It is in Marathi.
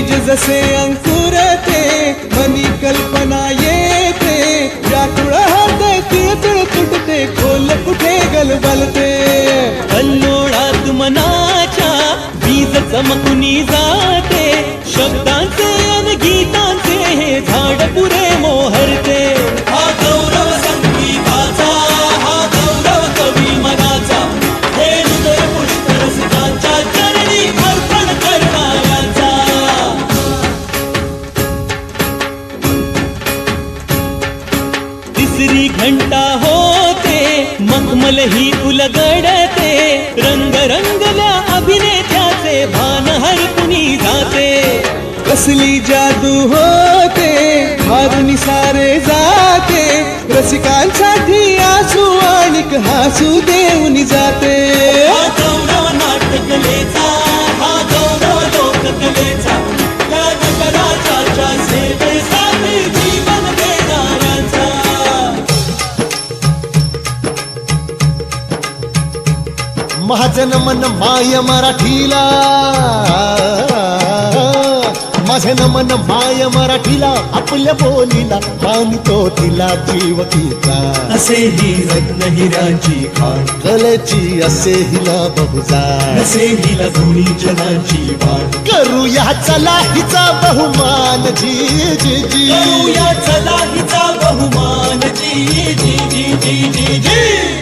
बीज जसे अंकुरते मनी कल्पना येते व्याकुळ होते तिळतिळ तुटते खोल कुठे गलबलते कल्लोळात मनाच्या बीज चमकुनी जाते शब्दांचे अन गीतांचे हे झाड पुरे मोहरते हा गौरव संगीताचा हा गौरव कवी मनाचा हे हृदय पुष्करसिकांच्या चरणी अर्पण करणाऱ्याचा तिसरी घंटा होते मखमल ही उलगडते रंग रंगल्या अभिनेत्याचे भान हरपुनी जाते कसली जादू होते मारुनी सारे जाते रसिकांसाठी आसू आणिक हासू देऊन जाते हा गौरव नाटकलेचा हा गौरव लोककलेचा या जगराच्या सेवेसाठी जीवन देणाऱ्याचा महाजन मन माय मराठीला माझे नमन माय मराठीला आपल्या बोलीला मानितो तिला जीव तिचा असे ही रत्न हिराची खाण कलेची असे हिला बहुजाण असे हिला गुणी जनाची वाण करूया चला हिचा बहुमान जी जी जी करूया चला हिचा बहुमान जी जी जी जी जी जी